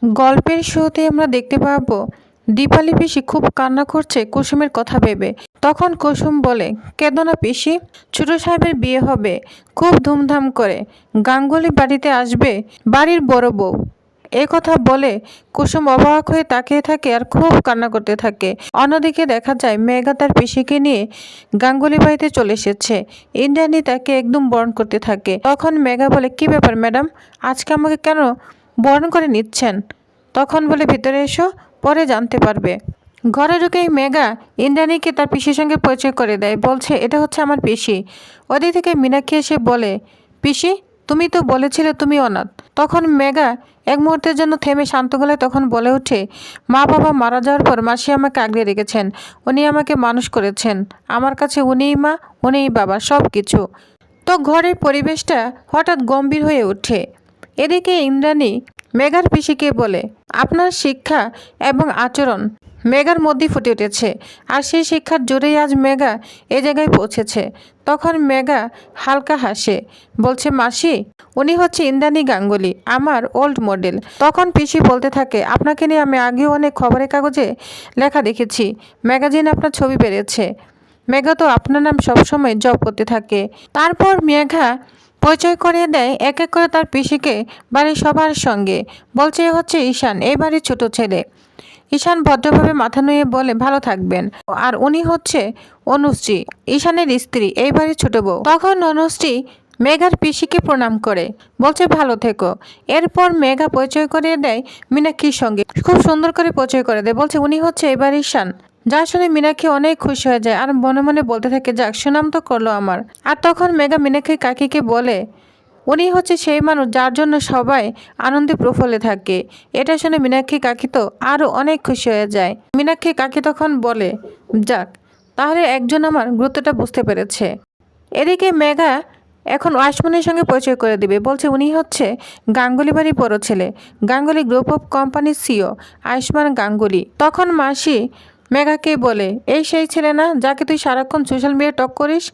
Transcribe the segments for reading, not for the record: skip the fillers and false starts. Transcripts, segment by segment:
গল্পের শুরুতে আমরা দেখতে পাবো দীপালি পিসি খুব কান্না করছে কুসুমের কথা ভেবে। তখন কুসুম বলে, কেঁদো না পিসি, ছোট সাহেবের বিয়ে হবে খুব ধুমধাম করে, গাঙ্গুলি বাড়িতে আসবে বাড়ির বড় বউ। এ কথা বলে কুসুম অবাক হয়ে তাকিয়ে থাকে আর খুব কান্না করতে থাকে। অন্যদিকে দেখা যায় মেঘা তার পিসিকে নিয়ে গাঙ্গুলি বাড়িতে চলে এসেছে। ইন্দ্রাণী তাকে একদম বরণ করতে থাকে। তখন মেঘা বলে, কি ব্যাপার ম্যাডাম, আজকে আমাকে কেন বরণ করে নিচ্ছেন? তখন বলে, ভিতরে এসো, পরে জানতে পারবে। ঘরে ঢুকেই মেঘা ইন্দ্রাণীকে তার পিসির সঙ্গে পরিচয় করে দেয়, বলছে এটা হচ্ছে আমার পিসি। ওদিক থেকে মীনাক্ষী এসে বলে, পিসি তুমি তো বলেছিলে তুমি অনাথ। তখন মেঘা এক মুহূর্তের জন্য থেমে শান্ত গলায় তখন বলে ওঠে, মা বাবা মারা যাওয়ার পর মাসি আমাকে আগলে রেখেছেন, উনি আমাকে মানুষ করেছেন, আমার কাছে উনিই মা উনিই বাবা সব কিছু। তো ঘরের পরিবেশটা হঠাৎ গম্ভীর হয়ে ওঠে। এদিকে ইন্দ্রাণী মেঘার পিসিকে বলে, আপনার শিক্ষা এবং আচরণ মেঘার মধ্যেই ফুটে উঠেছে, আর সেই শিক্ষার জোরেই আজ মেঘা এ জায়গায় পৌঁছেছে। তখন মেঘা হালকা হাসে, বলছে, মাসি উনি হচ্ছে ইন্দ্রাণী গাঙ্গুলি, আমার ওল্ড মডেল। তখন পিসি বলতে থাকে, আপনাকে নিয়ে আমি আগেও অনেক খবরের কাগজে লেখা দেখেছি, ম্যাগাজিনে আপনার ছবি বেরিয়েছে। মেঘা তো আপনার নাম সবসময় জপ করতে থাকে। তারপর মেঘা পরিচয় করিয়ে দেয় এক এক করে তার পিসিকে বাড়ির সবার সঙ্গে। বলছে, এ হচ্ছে ঈশান, এই বাড়ির ছোট ছেলে। ঈশান ভদ্রভাবে মাথা নুয়ে বলে, ভালো থাকবেন। আর উনি হচ্ছে অনুশ্রী, ঈশানের স্ত্রী, এই বাড়ির ছোট বউ। তখন অনুশ্রী মেঘার পিসিকে প্রণাম করে, বলছে, ভালো থেকো। এরপর মেঘা পরিচয় করিয়ে দেয় মীনাক্ষীর সঙ্গে, খুব সুন্দর করে পরিচয় করে দেয়, বলছে উনি হচ্ছে এই বাড়ির ঈশান। যা শুনে মীনাক্ষী অনেক খুশি হয়ে যায় আর মনে মনে বলতে থাকে, যাক সুনাম তো করলো আমার। আর তখন মেঘা মীনাক্ষীর কাকিকে বলে, উনি হচ্ছে সেই মানুষ যার জন্য সবাই আনন্দে প্রফুল্লে থাকে। এটা শুনে মীনাক্ষী কাকি তো আরও অনেক খুশি হয়ে যায়। মীনাক্ষী কাকি তখন বলে, যাক তাহলে একজন আমার গুরুত্বটা বুঝতে পেরেছে। এদিকে মেঘা এখন আয়ুষ্মানের সঙ্গে পরিচয় করে দিবে, বলছে উনি হচ্ছে গাঙ্গুলি বাড়ির বড় ছেলে, গাঙ্গুলি গ্রুপ অফ কোম্পানির সিও আয়ুষ্মান গাঙ্গুলি। তখন মাসি মেঘাকে বলে, এই সেই ছেলে না যাকে তুই সারাক্ষণ সোশ্যাল মিডিয়ায় টক করিস?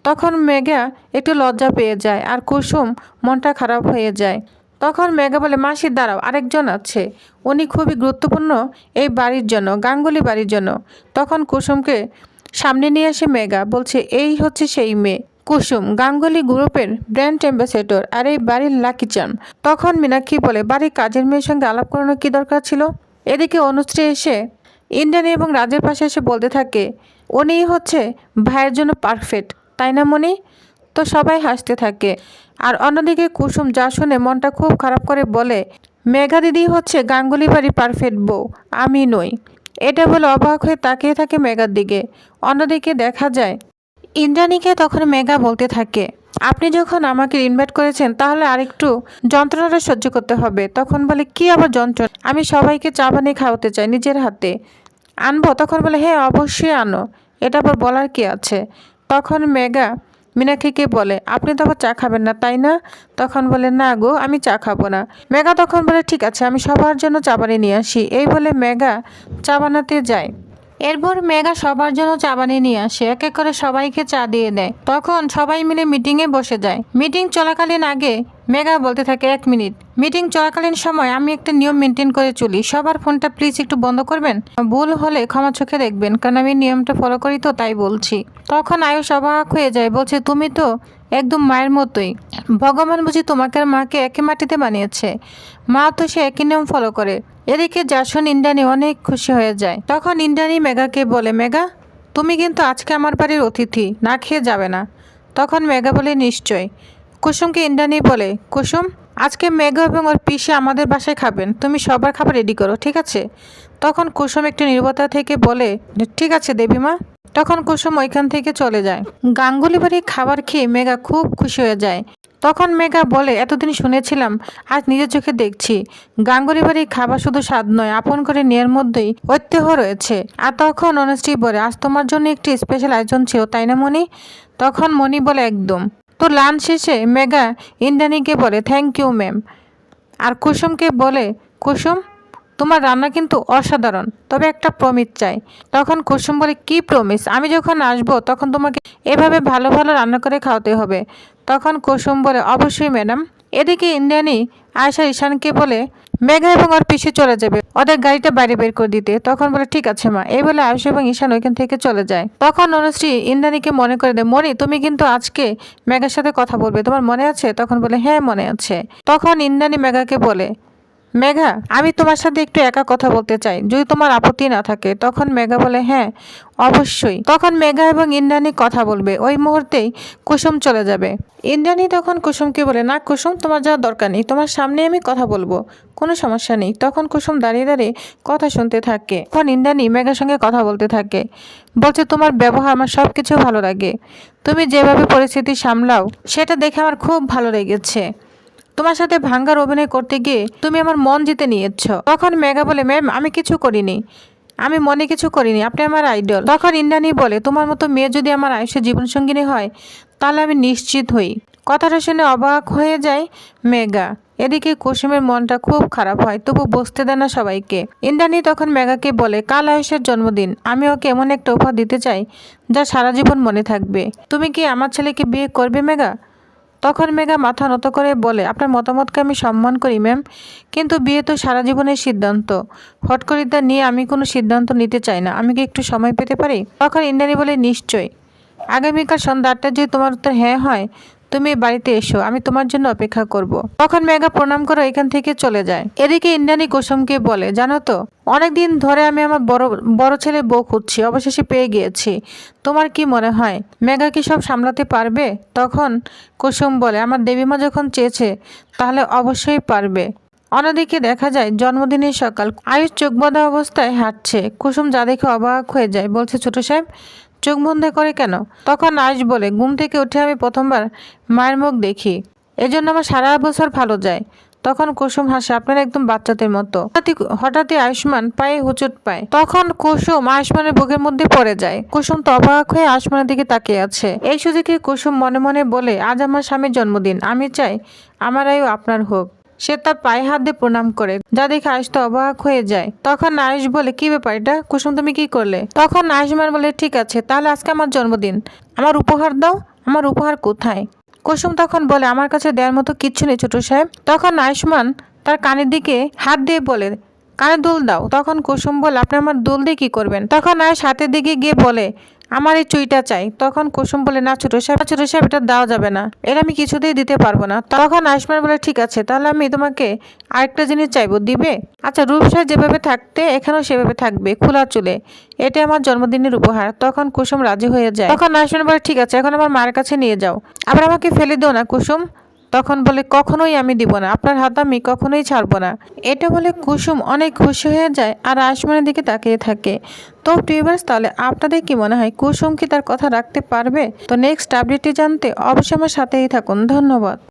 তখন মেঘা একটু লজ্জা পেয়ে যায় আর কুসুম মনটা খারাপ হয়ে যায়। তখন মেঘা বলে, মাসি দাঁড়াও, আরেকজন আছে, উনি খুবই গুরুত্বপূর্ণ এই বাড়ির জন্য, গাঙ্গুলি বাড়ির জন্য। তখন কুসুমকে সামনে নিয়ে আসে মেঘা, বলছে, এই হচ্ছে সেই মেয়ে কুসুম, গাঙ্গুলি গ্রুপের ব্র্যান্ড অ্যাম্বাসেডর আর এই বাড়ির লাকি চার্ম। তখন মীনাক্ষী বলে, বাড়ির কাজের মেয়ের সঙ্গে আলাপ করানোর কী দরকার ছিল? এদিকে অনুশ্রী এসে ইন্দ্রাণী এবং রাজের পাশে এসে বলতে থাকে, উনিই হচ্ছে ভাইয়ের জন্য পারফেক্ট, তাই না মনি? তো সবাই হাসতে থাকে। আর অন্যদিকে কুসুম যা শুনে মনটা খুব খারাপ করে বলে, মেঘা দিদি হচ্ছে গাঙ্গুলি বাড়ির পারফেক্ট বউ, আমি নই। এটা বলে অবাক হয়ে তাকিয়ে থাকে মেঘার দিকে। অন্যদিকে দেখা যায় ইন্দ্রাণীকে তখন মেঘা বলতে থাকে, আপনি যখন আমাকে ইনভাইট করেছেন তাহলে আরেকটু যন্ত্রণাটা সহ্য করতে হবে। তখন বলে, কি আবার যন্ত্রণা? আমি সবাইকে চা বানিয়ে খাওয়াতে চাই নিজের হাতে, আনবো? তখন বলে, হ্যাঁ অবশ্যই আনো, এটা আবার বলার কি আছে? তখন মেঘা মীনাক্ষীকে বলে, আপনি তো আবার চা খাবেন না তাই না? তখন বলে, না গো আমি চা খাবো না। মেঘা তখন বলে, ঠিক আছে আমি সবার জন্য চা বানিয়ে নিয়ে আসি। এই বলে মেঘা চা বানাতে যায়। এরপর মেঘা সবার জন্য চা বানিয়ে নিয়ে আসে, এক এক করে সবাইকে চা দিয়ে দেয়। তখন সবাই মিলে মিটিংয়ে বসে যায়। মিটিং চলাকালীন আগে মেঘা বলতে থাকে, এক মিনিট, মিটিং চলাকালীন সময় আমি একটা নিয়ম মেনটেন করে চলি, সবার ফোনটা প্লিজ একটু বন্ধ করবেন, ভুল হলে ক্ষমা চোখে দেখবেন, কারণ আমি নিয়মটা ফলো করি তো তাই বলছি। তখন আয়ুষ অবাক হয়ে যায়, বলছে, তুমি তো একদম মায়ের মতোই, ভগবান বুঝি তোমাকে আর মাকে একই মাটিতে বানিয়েছে, মা তো সে একই নিয়ম ফলো করে। এদিকে জাসন ইন্দ্রাণী অনেক খুশি হয়ে যায়। তখন ইন্দ্রাণী মেঘাকে বলে, মেঘা তুমি কিন্তু আজকে আমার বাড়ির অতিথি, না খেয়ে যাবে না। তখন মেঘা বলে, নিশ্চয়। কুসুমকে ইন্দ্রাণী বলে, কুসুম আজকে মেঘা এবং ওর পিসি আমাদের বাসায় খাবেন, তুমি সবার খাবার রেডি করো, ঠিক আছে? তখন কুসুম একটু নীরবতা থেকে বলে, ঠিক আছে দেবীমা। তখন কুসুম ওইখান থেকে চলে যায়। গাঙ্গুলি বাড়ির খাবার খেয়ে মেঘা খুব খুশি হয়ে যায়। তখন মেঘা বলে, এতদিন শুনেছিলাম, আজ নিজের চোখে দেখছি, গাঙ্গুলি বাড়ির খাবার শুধু স্বাদ নয়, আপন করে নেওয়ার মধ্যেই ঐতিহ্য রয়েছে। আর তখন অনুশ্রী বলে, আজ তোমার জন্য একটি স্পেশাল আয়োজন ছিল তাই না মনি? তখন মনি বলে, একদম। তো লাঞ্চ শেষে মেঘা ইন্দ্রাণীকে বলে, থ্যাংক ইউ ম্যাম। আর কুসুমকে বলে, কুসুম তোমার রান্না কিন্তু অসাধারণ, তবে একটা প্রমিস চাই। তখন কুসুম বলে, কি প্রমিস? আমি যখন আসবো তখন তোমাকে এভাবে ভালো ভালো রান্না করে খাওয়াতে হবে। তখন কুসুম বলে, অবশ্যই ম্যাডাম। এদিকে ইন্দ্রাণী আয়শা ঈশানকে বলে মেঘা এবং ওর পিসি চলে যাবে ওদের গাড়িটা বাইরে বের করে দিতে। তখন বলে ঠিক আছে মা। এই বলে আয়শা এবং ঈশান ওইখান থেকে চলে যায়। তখন অনুশ্রী ইন্দ্রাণীকে মনে করে দেয়, মনি তুমি কিন্তু আজকে মেঘার সাথে কথা বলবে, তোমার মনে আছে? তখন বলে হ্যাঁ মনে আছে। তখন ইন্দ্রাণী মেঘাকে বলে, মেঘা আমি তোমার সাথে একটু একা কথা বলতে চাই, যদি তোমার আপত্তি না থাকে। তখন মেঘা বলে হ্যাঁ অবশ্যই। তখন মেঘা এবং ইন্দ্রাণী কথা বলবে, ওই মুহূর্তেই কুসুম চলে যাবে। ইন্দ্রাণী তখন কুসুমকে বলে, না কুসুম তোমার যাওয়ার দরকার নেই, তোমার সামনে আমি কথা বলবো, কোনো সমস্যা নেই। তখন কুসুম দাঁড়িয়ে দাঁড়িয়ে কথা শুনতে থাকে। তখন ইন্দ্রাণী মেঘার সঙ্গে কথা বলতে থাকে, বলছে তোমার ব্যবহার আমার সব কিছু ভালো লাগে, তুমি যেভাবে পরিস্থিতি সামলাও সেটা দেখে আমার খুব ভালো লেগেছে। তোমার সাথে ভাঙ্গার অভিনয় করতে গিয়ে তুমি আমার মন জিতে নিয়েছ। তখন মেঘা বলে, ম্যাম আমি কিছু করিনি, আমি মনে কিছু করিনি, আপনি আমার আইডল। তখন ইন্দ্রাণী বলে, তোমার মতো মেয়ে যদি আমার আয়ুষের জীবনসঙ্গিনী হয় তাহলে আমি নিশ্চিত হই। কথাটা শুনে অবাক হয়ে যায় মেঘা। এদিকে কুসুমের মনটা খুব খারাপ হয়, তবু বসতে দেয় না সবাইকে। ইন্দ্রাণী তখন মেঘাকে বলে, কাল আয়ুষের জন্মদিন, আমি ওকে এমন একটা উপহার দিতে চাই যা সারা জীবন মনে থাকবে। তুমি কি আমার ছেলেকে বিয়ে করবে মেঘা? তখন মেঘা মাথা নত করে বলে, আপনার মতামতকে আমি সম্মান করি ম্যাম, কিন্তু বিয়ে তো সারা জীবনের সিদ্ধান্ত, হটকরিতা নিয়ে আমি কোনো সিদ্ধান্ত নিতে চাই না, আমি কি একটু সময় পেতে পারি? তখন ইন্দ্রাণী বলে, নিশ্চয়ই, আগামীকাল সন্ধ্যা 8টায় যদি তোমার উত্তর হ্যাঁ হয় তুমি বাড়িতে এসো, আমি তোমার জন্য অপেক্ষা করব। তখন মেঘা প্রণাম করে এখান থেকে চলে যায়। এদিকে ইন্দ্রাণী কুসুমকে বলে, জানো তো অনেকদিন ধরে আমি আমার বড় ছেলে বউ খুঁজছি, অবশেষে পেয়ে গিয়েছি। তোমার কি মনে হয় মেঘা কি সব সামলাতে পারবে? তখন কুসুম বলে, আমার দেবীমা যখন চেয়েছে তাহলে অবশ্যই পারবে। অন্যদিকে দেখা যায় জন্মদিনের সকাল, আয়ুষ চোখ বাঁধা অবস্থায় হাঁটছে। কুসুম যা দেখে অবাক হয়ে যায়, বলছে ছোট সাহেব চোখ বন্ধ করে কেন? তখন আয়ুষ বলে, ঘুম থেকে উঠে আমি প্রথমবার মায়ের মুখ দেখি, এজন্য আমার সারা বছর ভালো যায়। তখন কুসুম হাসে, আপনারা একদম বাচ্চাদের মতো। হঠাৎই আয়ুষ্মান পায়ে হুচট পায়। তখন কুসুম আয়ুষ্মানের বুকের মধ্যে পড়ে যায়। কুসুম তো অবাক হয়ে আয়ুষ্মানের দিকে তাকিয়ে আছে। এই সুযোগে কুসুম মনে মনে বলে, আজ আমার স্বামীর জন্মদিন, আমি চাই আমার আয়ু আপনার হোক। সে তার পায়ে হাত দিয়ে প্রণাম করে, যা দেখে আয়ুষ তো অবাক হয়ে যায়। তখন আয়ুষ বলে, কি ব্যাপার এটা কুসুম, তুমি কি করলে? তখন আয়ুষ্মান বলে, ঠিক আছে তাহলে আজকে আমার জন্মদিন, আমার উপহার দাও। আমার উপহার কোথায়? কুসুম তখন বলে, আমার কাছে দেওয়ার মতো কিচ্ছু নেই ছোট সাহেব। তখন আয়ুষ্মান তার কানের দিকে হাত দিয়ে বলে, কানে দুল দাও। তখন কুসুম বলে, আপনি আমার দুল দিয়ে কি করবেন? তখন আয়ুষ হাতের দিকে গিয়ে বলে, আমার এই চুইটা চাই। তখন কুসুম বলে, না ছোট সাহেব এটা দেওয়া যাবে না, এটা আমি কিছুতেই দিতে পারবো না। তখন আয়ুষ্মান বলে, ঠিক আছে তাহলে আমি তোমাকে আরেকটা জিনিস চাইবো, দিবে? আচ্ছা, রূপসা যেভাবে থাকতে এখানেও সেভাবে থাকবে, খোলা চুলে, এটা আমার জন্মদিনের উপহার। তখন কুসুম রাজি হয়ে যায়। তখন আয়ুষ্মান বলে, ঠিক আছে এখন আমার মায়ের কাছে নিয়ে যাও, আবার আমাকে ফেলে দিও না কুসুম। তখন বলে, কখনোই আমি দিব না, আপনার হাত আমি কখনোই ছাড়বো না। এটা বলে কুসুম অনেক খুশি হয়ে যায় আর আয়ুষ্মানের দিকে তাকিয়ে থাকে। তো ভিউয়ার্স, তাহলে আপনাদের কি মনে হয় কুসুম কি তার কথা রাখতে পারবে? তো নেক্সট আপডেটটি জানতে অবশ্যই আমার সাথেই থাকুন। ধন্যবাদ।